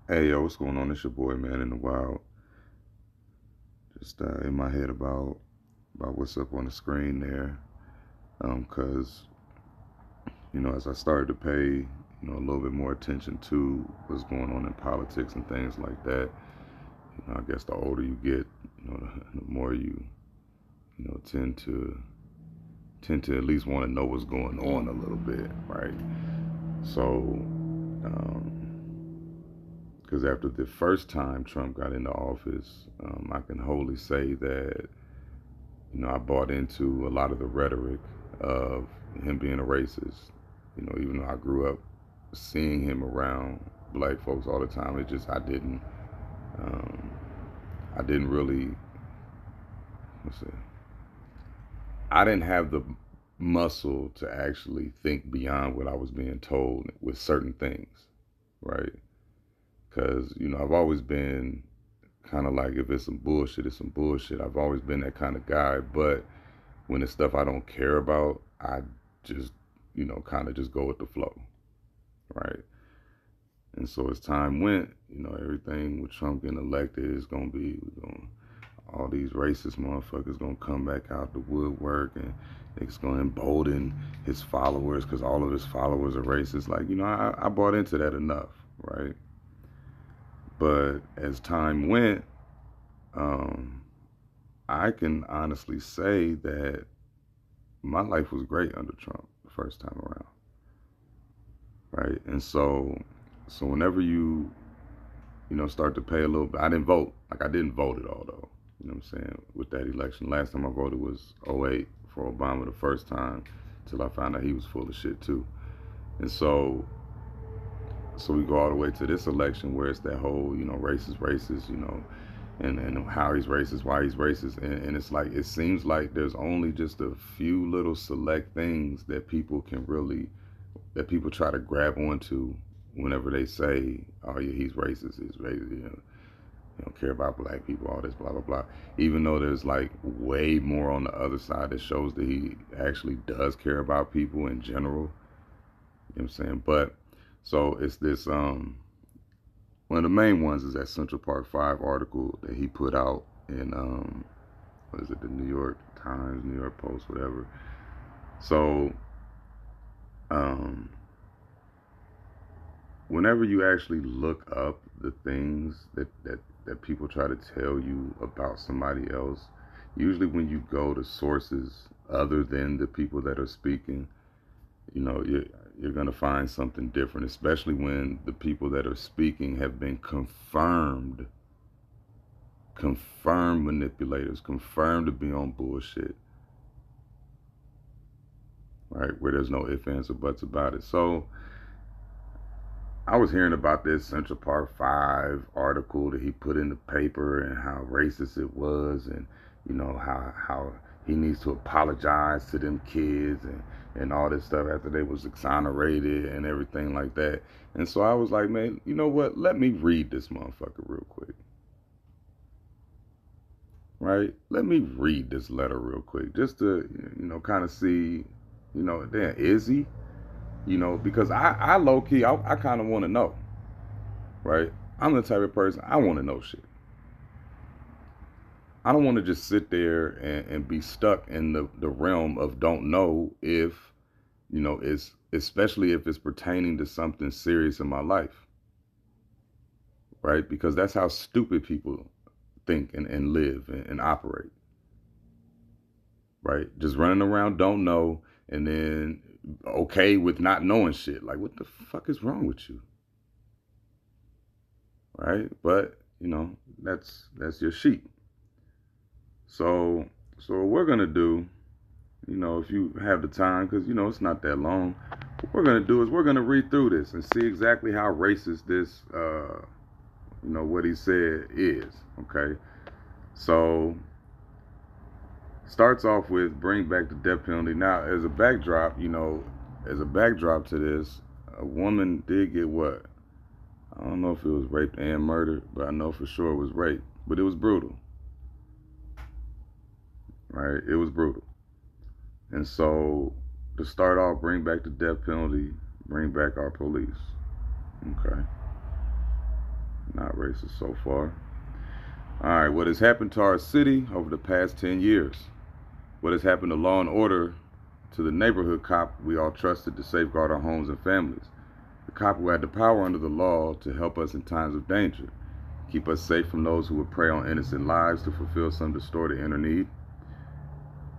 Hey yo, what's going on? It's your boy, man, in the wild. Just in my head about what's up on the screen there. 'Cause as I started to pay, a little bit more attention to what's going on in politics and things like that. I guess the older you get, the more you tend to at least want to know what's going on a little bit, right? So, because after the first time Trump got into office, I can wholly say that I bought into a lot of the rhetoric of him being a racist. Even though I grew up seeing him around black folks all the time, it just um, I didn't really, what's it? I didn't have the muscle to actually think beyond what I was being told with certain things, right? Because I've always been kind of like, if it's some bullshit, it's some bullshit. I've always been that kind of guy, but when it's stuff I don't care about, I just, kind of just go with the flow, right? And so as time went, everything with Trump getting elected is gonna be, all these racist motherfuckers gonna come back out the woodwork, and it's gonna embolden his followers because all of his followers are racist. Like, I bought into that enough, right? But as time went, um, I can honestly say that my life was great under Trump the first time around, right? And so whenever you start to pay a little bit, I didn't vote. Like, I didn't vote at all though. You know what I'm saying? With that election, last time I voted was '08 for Obama the first time, till I found out he was full of shit too. And so we go all the way to this election where it's that whole, racist, and how he's racist, why he's racist, and it's like, it seems like there's only just a few little select things that people try to grab onto whenever they say, "Oh yeah, he's racist. He's racist. He don't care about black people. All this, blah blah blah." Even though there's like way more on the other side that shows that he actually does care about people in general. You know what I'm saying? But so it's this one of the main ones is that Central Park Five article that he put out in what is it, the New York Times, New York Post, whatever. So um whenever you actually look up the things that people try to tell you about somebody else, usually when you go to sources other than the people that are speaking, you're going to find something different, especially when the people that are speaking have been confirmed manipulators, confirmed to be on bullshit, right? Where there's no ifs, ands, or buts about it. So I was hearing about this Central Park Five article that he put in the paper and how racist it was, and how he needs to apologize to them kids, and all this stuff after they was exonerated and everything like that. And so I was like, man, you know what? Let me read this motherfucker real quick, right? Let me read this letter real quick, just to kind of see, damn, is he? Because I low key, I kind of want to know, right? I'm the type of person, I want to know shit. I don't want to just sit there and be stuck in the realm of don't know if, it's, especially if it's pertaining to something serious in my life, right? Because that's how stupid people think and live and operate, right? Just running around, don't know, and then okay with not knowing shit. Like, what the fuck is wrong with you, right? But, that's your sheep. So, so what we're gonna do, if you have the time, because it's not that long. What we're gonna do is we're gonna read through this and see exactly how racist this, what he said is. Okay, so starts off with bring back the death penalty. Now, as a backdrop to this, a woman did get what? I don't know if it was raped and murdered, but I know for sure it was rape. But it was brutal, right? It was brutal. And so, to start off, bring back the death penalty, bring back our police. Okay. Not racist so far. All right, what has happened to our city over the past 10 years? What has happened to law and order, to the neighborhood cop we all trusted to safeguard our homes and families? The cop who had the power under the law to help us in times of danger, keep us safe from those who would prey on innocent lives to fulfill some distorted inner need.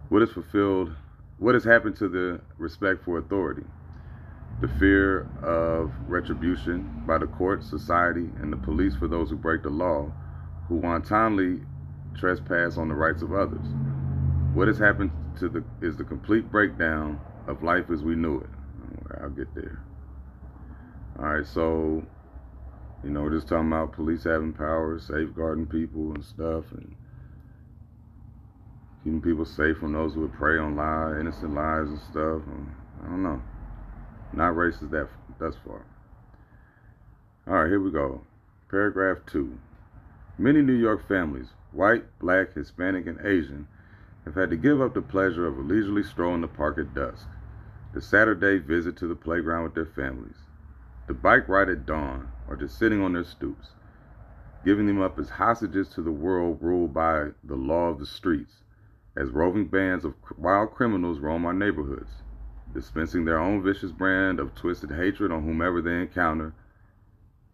What has happened to the respect for authority? The fear of retribution by the court, society, and the police for those who break the law, who wantonly trespass on the rights of others. What has happened is the complete breakdown of life as we knew it. I'll get there. All right, so, we're just talking about police having power, safeguarding people and stuff, and keeping people safe from those who would prey on innocent lives and stuff. I don't know. Not racist thus far. All right, here we go. Paragraph 2. Many New York families, white, black, Hispanic, and Asian, have had to give up the pleasure of a leisurely stroll in the park at dusk, the Saturday visit to the playground with their families, the bike ride at dawn, or just sitting on their stoops, giving them up as hostages to the world ruled by the law of the streets, as roving bands of wild criminals roam our neighborhoods, dispensing their own vicious brand of twisted hatred on whomever they encounter.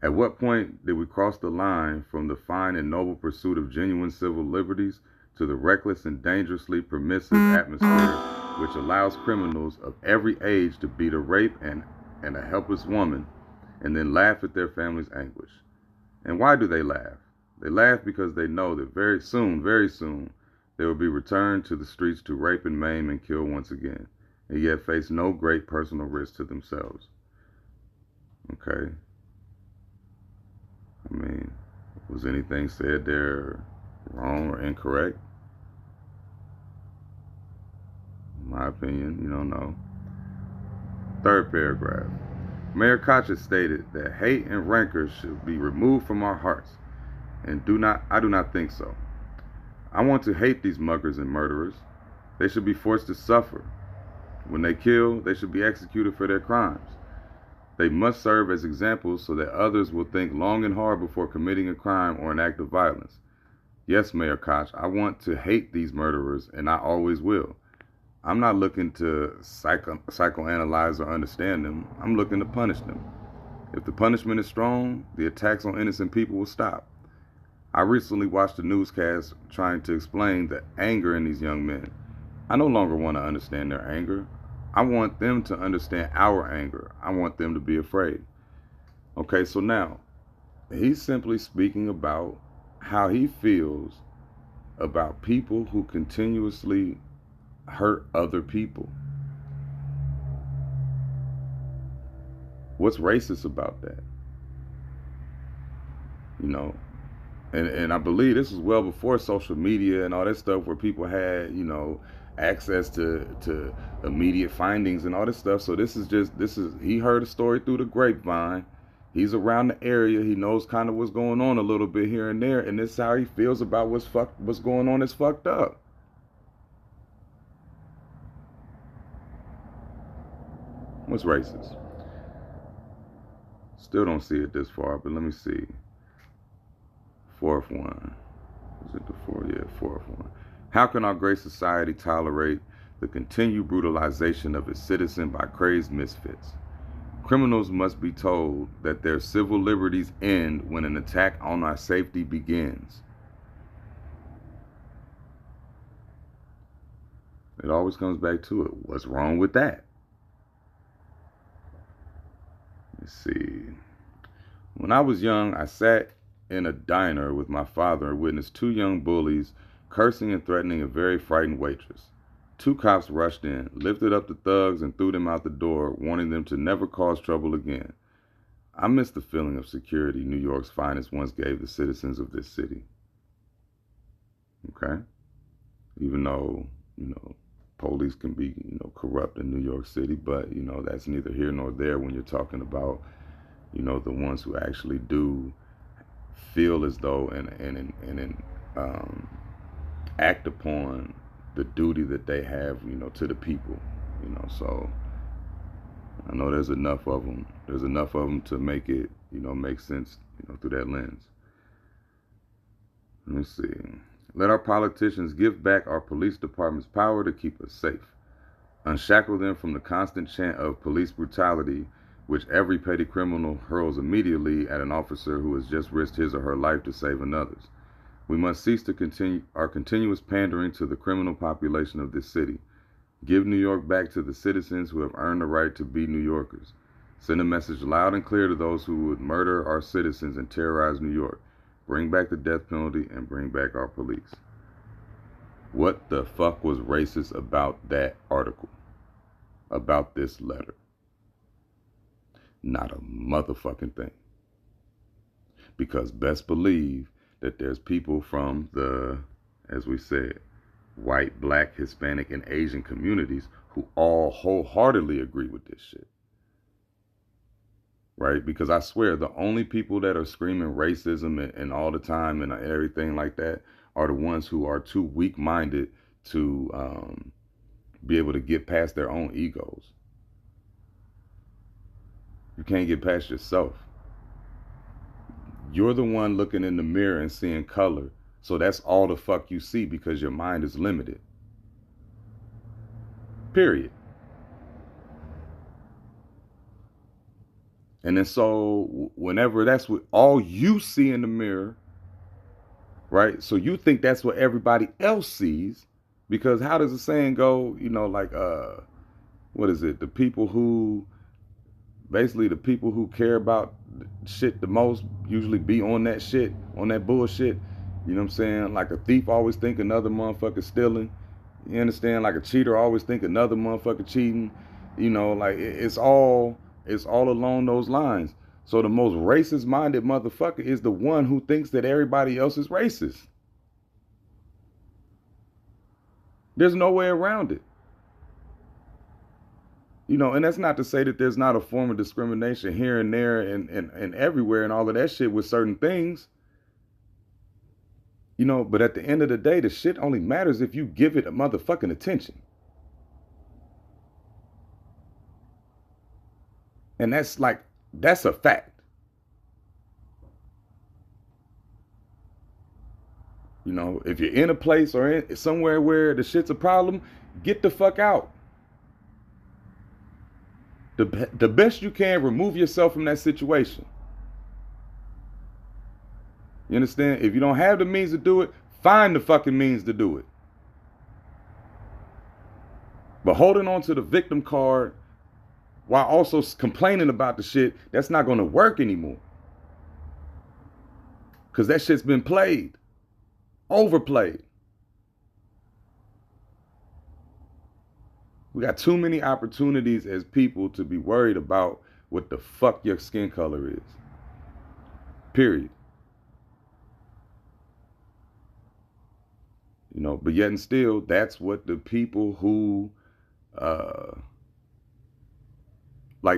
At what point did we cross the line from the fine and noble pursuit of genuine civil liberties to the reckless and dangerously permissive atmosphere which allows criminals of every age to beat a rape and a helpless woman and then laugh at their family's anguish? And why do they laugh? They laugh because they know that very soon, they will be returned to the streets to rape and maim and kill once again, and yet face no great personal risk to themselves. Okay? I mean, was anything said there wrong or incorrect? In my opinion, no. Third paragraph. Mayor Koch has stated that hate and rancor should be removed from our hearts, and I do not think so. I want to hate these muggers and murderers. They should be forced to suffer. When they kill, they should be executed for their crimes. They must serve as examples so that others will think long and hard before committing a crime or an act of violence. Yes, Mayor Koch, I want to hate these murderers, and I always will. I'm not looking to psychoanalyze or understand them. I'm looking to punish them. If the punishment is strong, the attacks on innocent people will stop. I recently watched a newscast trying to explain the anger in these young men. I no longer want to understand their anger. I want them to understand our anger. I want them to be afraid. Okay, so now, he's simply speaking about how he feels about people who continuously hurt other people. What's racist about that? And I believe this was well before social media and all that stuff, where people had, access to immediate findings and all this stuff. So he heard a story through the grapevine. He's around the area. He knows kind of what's going on a little bit here and there, and this is how he feels about what's going on is fucked up. What's racist? Still don't see it this far, but let me see. Fourth one. Is it the fourth? Yeah, fourth one. How can our great society tolerate the continued brutalization of its citizen by crazed misfits? Criminals must be told that their civil liberties end when an attack on our safety begins. It always comes back to it. What's wrong with that? Let's see. When I was young, I sat in a diner with my father and witnessed two young bullies cursing and threatening a very frightened waitress. Two cops rushed in, lifted up the thugs, and threw them out the door, warning them to never cause trouble again. I miss the feeling of security New York's finest once gave the citizens of this city. Okay? Even though, police can be, corrupt in New York City, but, that's neither here nor there when you're talking about, the ones who actually do feel as though and act upon the duty that they have, to the people, so I know there's enough of them. There's enough of them to make it, make sense, through that lens. Let me see. Let our politicians give back our police department's power to keep us safe. Unshackle them from the constant chant of police brutality, which every petty criminal hurls immediately at an officer who has just risked his or her life to save another's. We must cease to continue our continuous pandering to the criminal population of this city. Give New York back to the citizens who have earned the right to be New Yorkers. Send a message loud and clear to those who would murder our citizens and terrorize New York. Bring back the death penalty and bring back our police. What the fuck was racist about that article? About this letter? Not a motherfucking thing. Because best believe that there's people from the, as we said, white, black, Hispanic, and Asian communities who all wholeheartedly agree with this shit. Right? Because I swear the only people that are screaming racism and all the time and everything like that are the ones who are too weak-minded to be able to get past their own egos. You can't get past yourself. You're the one looking in the mirror and seeing color. So that's all the fuck you see because your mind is limited. Period. And then so whenever that's what all you see in the mirror, right? So you think that's what everybody else sees, because how does the saying go? You know, like what is it? The people who care about shit the most usually be on that shit, on that bullshit. You know what I'm saying? Like a thief always think another motherfucker stealing. You understand? Like a cheater always think another motherfucker cheating. You know, like it's all along those lines. So the most racist minded motherfucker is the one who thinks that everybody else is racist. There's no way around it. You know, and that's not to say that there's not a form of discrimination here and there and everywhere and all of that shit with certain things. You know, but at the end of the day, the shit only matters if you give it a motherfucking attention. And that's a fact. You know, if you're in a place or somewhere where the shit's a problem, get the fuck out. The best you can, remove yourself from that situation. You understand? If you don't have the means to do it, find the fucking means to do it. But holding on to the victim card while also complaining about the shit, that's not going to work anymore. Because that shit's been played. Overplayed. We got too many opportunities as people to be worried about what the fuck your skin color is. Period. You know, but yet and still, that's what the people who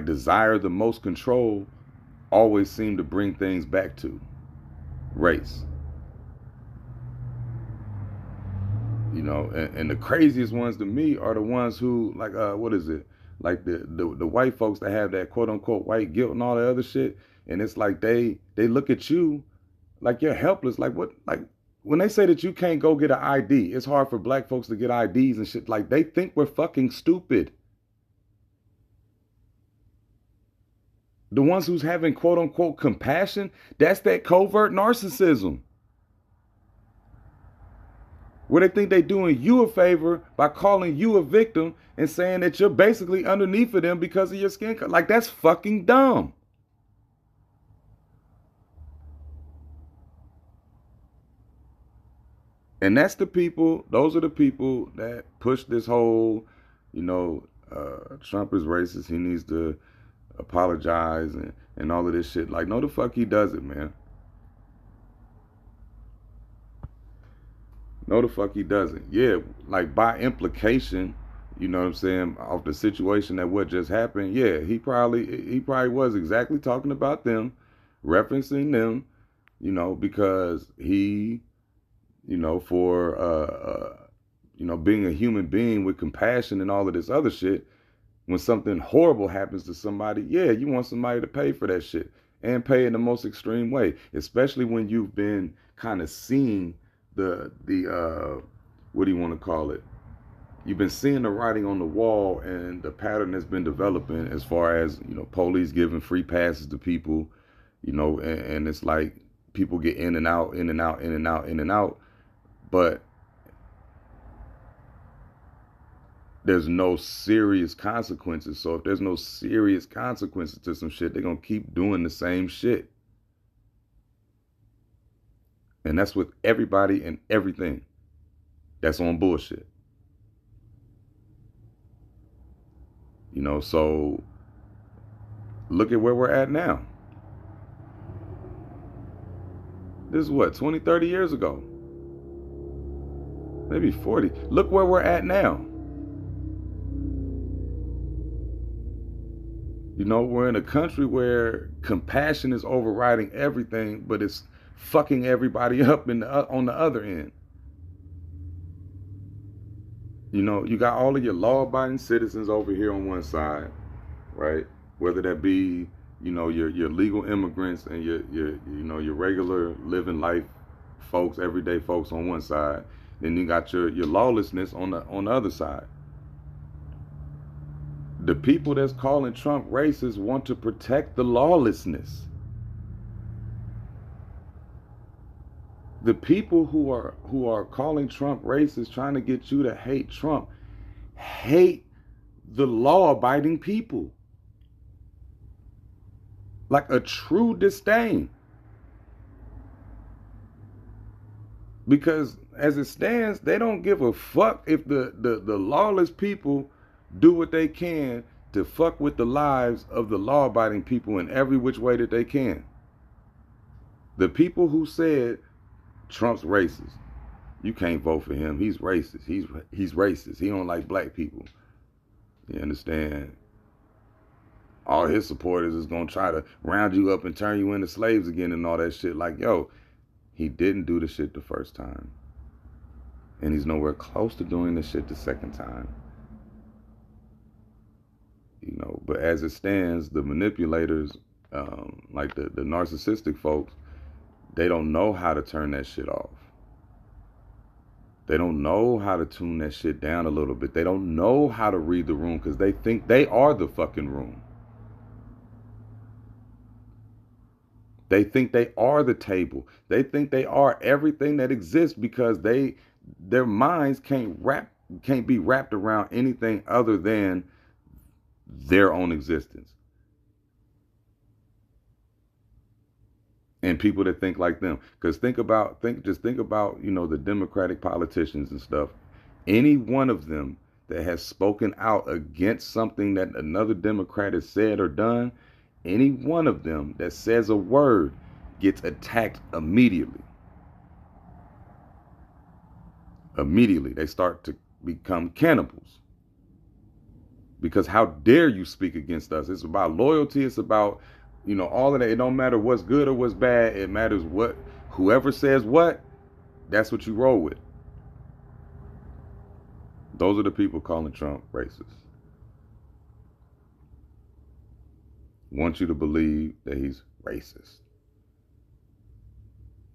desire the most control always seem to bring things back to. Race. You know, and the craziest ones to me are the ones who, like, what is it? Like the white folks that have that quote unquote white guilt and all that other shit. And it's like they look at you like you're helpless. Like what? Like when they say that you can't go get an ID, it's hard for black folks to get IDs and shit. Like they think we're fucking stupid. The ones who's having quote unquote compassion, that's that covert narcissism. Where they think they're doing you a favor by calling you a victim and saying that you're basically underneath of them because of your skin color. Like, that's fucking dumb. And those are the people that push this whole, you know, Trump is racist. He needs to apologize and all of this shit. Like, no, the fuck he doesn't, man. No, the fuck he doesn't. Yeah, like by implication, you know what I'm saying, off the situation that what just happened, yeah, he probably was exactly talking about them, referencing them, you know, because he, you know, for you know, being a human being with compassion and all of this other shit, when something horrible happens to somebody, yeah, you want somebody to pay for that shit. and pay in the most extreme way, especially when you've been kind of seeing the what do you want to call it? You've been seeing the writing on the wall and the pattern that's been developing as far as, police giving free passes to people, and it's like people get in and out, in and out, in and out, in and out, but there's no serious consequences. So if there's no serious consequences to some shit, they're gonna keep doing the same shit. And that's with everybody and everything that's on bullshit. So look at where we're at now. This is what, 20, 30 years ago? Maybe 40. Look where we're at now. We're in a country where compassion is overriding everything, but it's fucking everybody up on the other end. You got all of your law-abiding citizens over here on one side, right? Whether that be, your legal immigrants and your regular living life folks, everyday folks on one side. Then you got your lawlessness on the other side. The people that's calling Trump racist want to protect the lawlessness. The people who are calling Trump racist, trying to get you to hate Trump, hate the law-abiding people. Like a true disdain. Because as it stands, they don't give a fuck if the lawless people do what they can to fuck with the lives of the law-abiding people in every which way that they can. The people who said Trump's racist, you can't vote for him, he's racist, he's racist, he don't like black people. You understand? All his supporters is gonna try to round you up and turn you into slaves again and all that shit. Like, yo, he didn't do the shit the first time. And he's nowhere close to doing the shit the second time. But as it stands, the manipulators, like the narcissistic folks, they don't know how to turn that shit off. They don't know how to tune that shit down a little bit. They don't know how to read the room because they think they are the fucking room. They think they are the table. They think they are everything that exists because their minds can't be wrapped around anything other than their own existence. And people that think like them. Because think about, the Democratic politicians and stuff. Any one of them that has spoken out against something that another Democrat has said or done, any one of them that says a word gets attacked immediately. Immediately. They start to become cannibals. Because how dare you speak against us? It's about loyalty. It's about, all of that. It don't matter what's good or what's bad. It matters whoever says what, that's what you roll with. Those are the people calling Trump racist. Want you to believe that he's racist.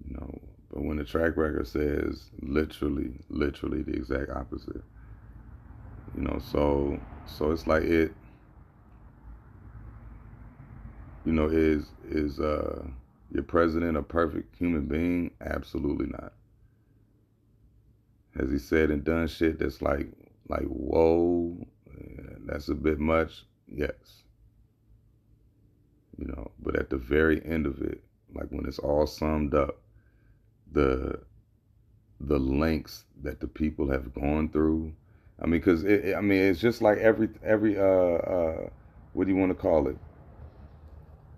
But when the track record says literally the exact opposite. So it's like is your president a perfect human being? Absolutely not. Has he said and done shit that's like whoa, that's a bit much? Yes. But at the very end of it, like when it's all summed up, the lengths that the people have gone through. I mean, because it's just like every what do you want to call it?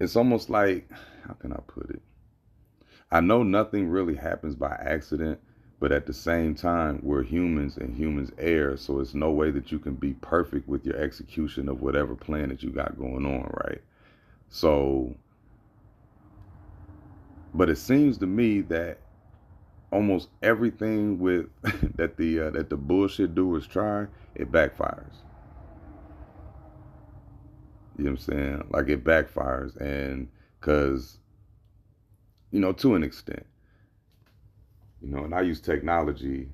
It's almost like, how can I put it? I know nothing really happens by accident, but at the same time, we're humans and humans err, so it's no way that you can be perfect with your execution of whatever plan that you got going on, right? So, but it seems to me that almost everything with that the bullshit doers try, it backfires. You know what I'm saying? Like it backfires, and Because, to an extent, and I use technology,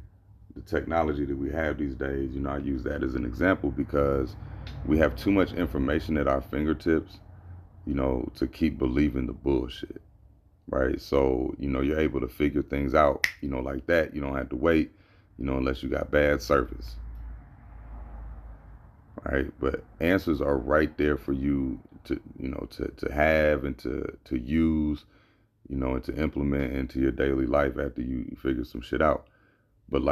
the technology that we have these days, I use that as an example because we have too much information at our fingertips, to keep believing the bullshit, right? So, you're able to figure things out, like that. You don't have to wait, unless you got bad service, right? But answers are right there for you to, to have and to use, and to implement into your daily life after you figure some shit out. But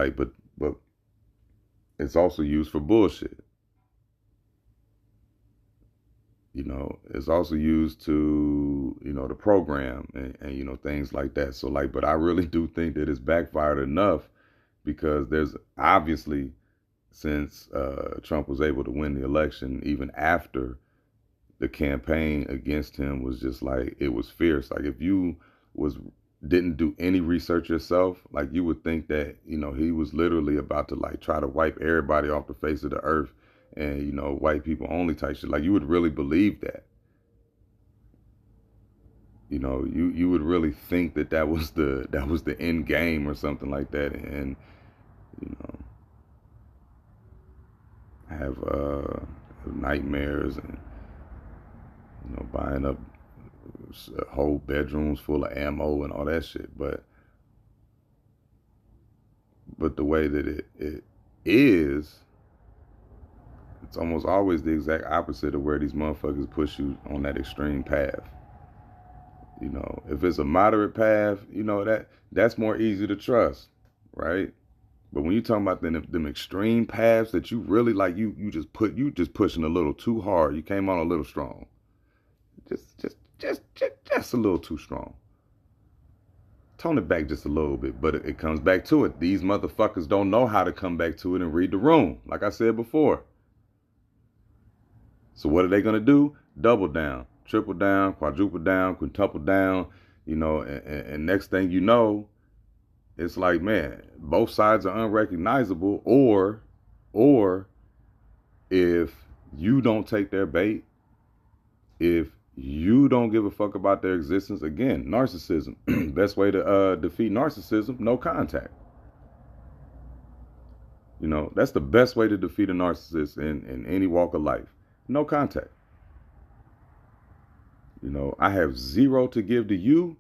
it's also used for bullshit. It's also used to, to program and things like that. So but I really do think that it's backfired enough because there's obviously, since Trump was able to win the election, even after the campaign against him was just like, it was fierce. Like if you was didn't do any research yourself, like you would think that, he was literally about to like try to wipe everybody off the face of the earth and, white people only type shit. Like you would really believe that. You would really think that that was the end game or something like that. And, you know, have nightmares and, buying up whole bedrooms full of ammo and all that shit. But the way that it is, it's almost always the exact opposite of where these motherfuckers push you on that extreme path. If it's a moderate path, that's more easy to trust, right? But when you talking about them extreme paths that you really like, you just pushing a little too hard. You came on a little strong, just a little too strong. Tone it back just a little bit, but it comes back to it. These motherfuckers don't know how to come back to it and read the room, like I said before. So what are they gonna do? Double down, triple down, quadruple down, quintuple down, and next thing you know, it's like, man, both sides are unrecognizable, or if you don't take their bait, if you don't give a fuck about their existence, again, narcissism. Best way to defeat narcissism, no contact. That's the best way to defeat a narcissist in any walk of life. No contact. I have zero to give to you,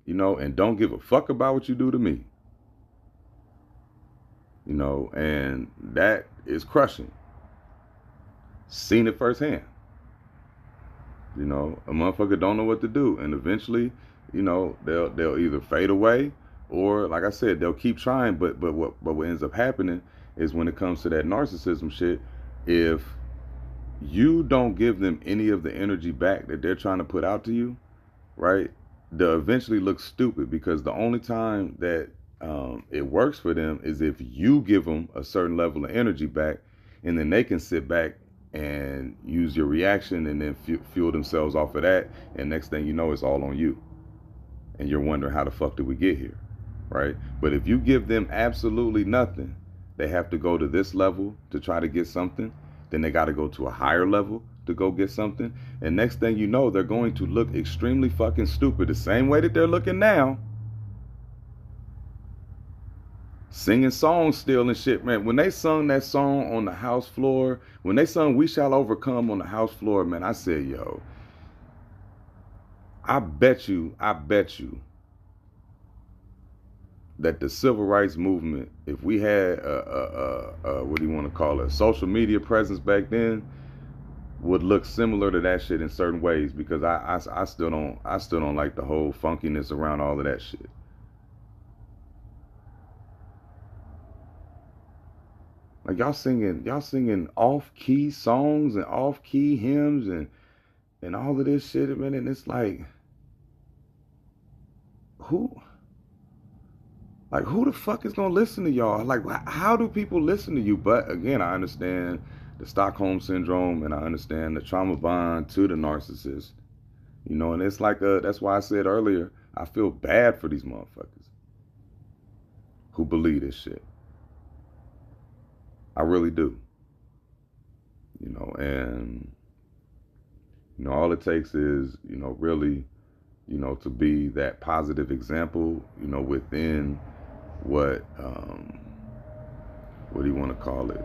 and don't give a fuck about what you do to me. And that is crushing. Seen it firsthand. A motherfucker don't know what to do, and eventually, they'll either fade away, or like I said, they'll keep trying. But what ends up happening is when it comes to that narcissism shit, if you don't give them any of the energy back that they're trying to put out to you, right? They'll eventually look stupid because the only time that it works for them is if you give them a certain level of energy back, and then they can sit back and use your reaction and then fuel themselves off of that. And next thing you know, it's all on you. And you're wondering, how the fuck did we get here? Right? But if you give them absolutely nothing, they have to go to this level to try to get something. Then they got to go to a higher level to go get something. And next thing you know, they're going to look extremely fucking stupid, the same way that they're looking now. Singing songs still and shit, man. When they sung that song on the house floor, when they sung We Shall Overcome on the house floor, man, I said, yo, I bet you that the civil rights movement, if we had what do you want to call it, a social media presence back then, would look similar to that shit in certain ways, because I still don't like the whole funkiness around all of that shit. Like y'all singing off-key songs and off-key hymns and all of this shit, man. And it's like, who the fuck is gonna listen to y'all? Like, how do people listen to you? But again, I understand the Stockholm syndrome, and I understand the trauma bond to the narcissist. And it's like that's why I said earlier, I feel bad for these motherfuckers who believe this shit. I really do. And all it takes is, really to be that positive example, within what do you want to call it?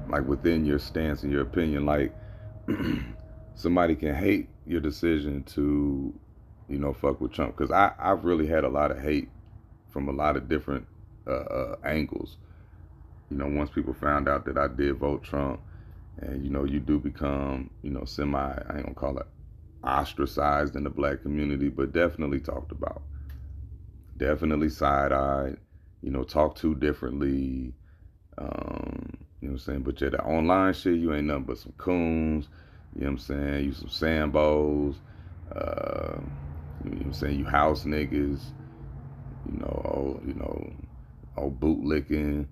Like within your stance and your opinion, like somebody can hate your decision to, fuck with Trump. Because I've really had a lot of hate from a lot of different angles. Once people found out that I did vote Trump, and you do become, semi, I ain't gonna call it ostracized in the black community, but definitely talked about, definitely side-eyed, talked to differently. You know what I'm saying? But yeah, the online shit, you ain't nothing but some coons. You know what I'm saying? You some Sambos. You know what I'm saying? You house niggas. Old bootlicking.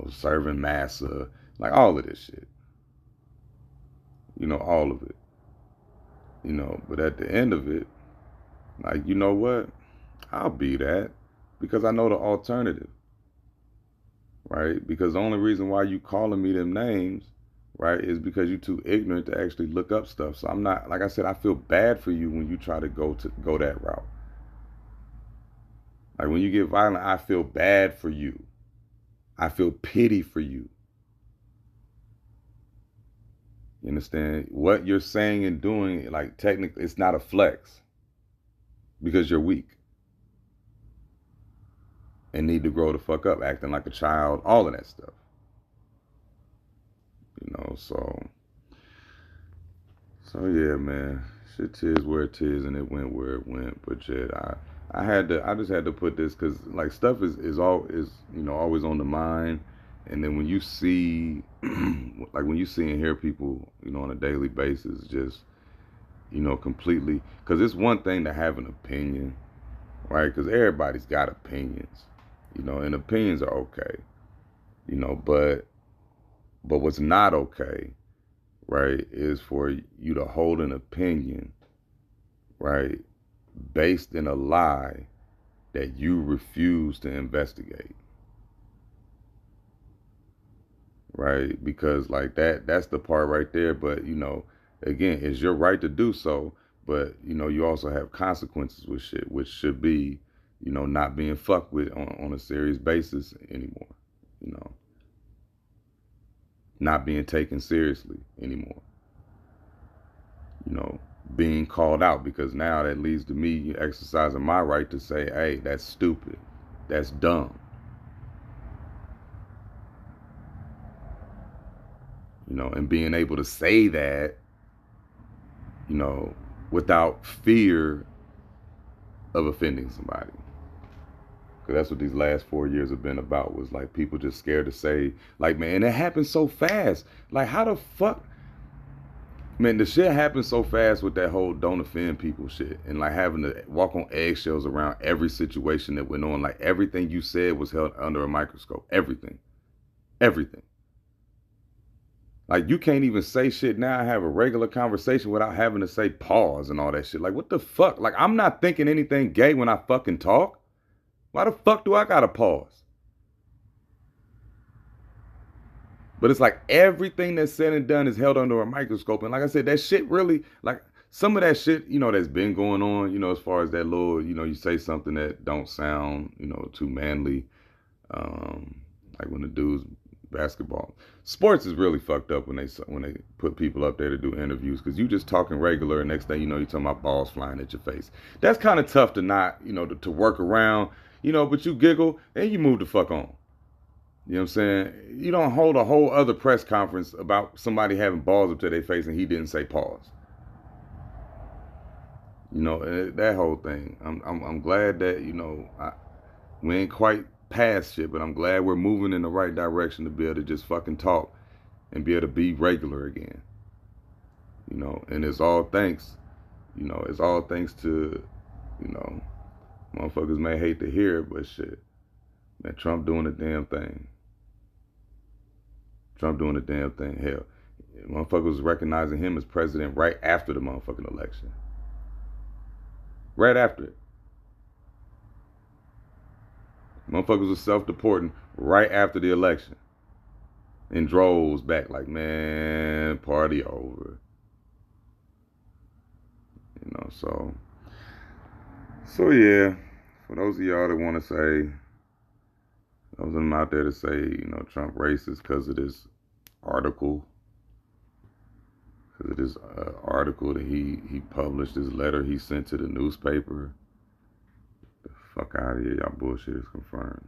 Serving massa. Like all of this shit. All of it. But at the end of it, like, you know what? I'll be that because I know the alternative. Right? Because the only reason why you calling me them names, right, is because you're too ignorant to actually look up stuff. So I'm not, like I said, I feel bad for you when you try to go that route. Like when you get violent, I feel bad for you. I feel pity for you. You understand? What you're saying and doing, like technically, it's not a flex because you're weak and need to grow the fuck up, acting like a child, all of that stuff. So yeah, man. Shit is where it is, and it went where it went. But yeah, I just had to put this because like stuff is always on the mind, and then when you see like when you see and hear people on a daily basis just completely, because it's one thing to have an opinion, right? Because everybody's got opinions, and opinions are okay, but what's not okay, right, is for you to hold an opinion, right, based in a lie that you refuse to investigate, right? Because like that's the part right there. But again, it's your right to do so, but you also have consequences with shit, which should be not being fucked with on a serious basis anymore, not being taken seriously anymore, being called out, because now that leads to me exercising my right to say, hey, that's stupid, that's dumb, and being able to say that, without fear of offending somebody. Because that's what these last 4 years have been about, was like people just scared to say, like, man, it happened so fast. Like, how the fuck? Man, the shit happened so fast with that whole don't offend people shit, and like having to walk on eggshells around every situation that went on. Like everything you said was held under a microscope. Everything. Like you can't even say shit now, have a regular conversation without having to say pause and all that shit. Like what the fuck? Like I'm not thinking anything gay when I fucking talk. Why the fuck do I gotta pause? But it's like everything that's said and done is held under a microscope. And like I said, that shit really, like some of that shit, that's been going on, as far as that little, you say something that don't sound, too manly. Like when the dudes basketball. Sports is really fucked up when they put people up there to do interviews, because you just talking regular and next thing you know, you're talking about balls flying at your face. That's kind of tough to not, to work around, but you giggle and you move the fuck on. You know what I'm saying? You don't hold a whole other press conference about somebody having balls up to their face and he didn't say pause. That whole thing. I'm glad that we ain't quite past shit, but I'm glad we're moving in the right direction to be able to just fucking talk and be able to be regular again. And it's all thanks. It's all thanks to, motherfuckers may hate to hear it, but shit. Man, Trump doing the damn thing. Hell, motherfuckers was recognizing him as president right after the motherfucking election. Right after it. Motherfuckers was self-deporting right after the election. And droves back like, man, party over. So So yeah, for those of y'all that want to say, those of them out there to say, Trump racist article, because of this article that he published, this letter he sent to the newspaper. The fuck out of here, y'all bullshit is confirmed.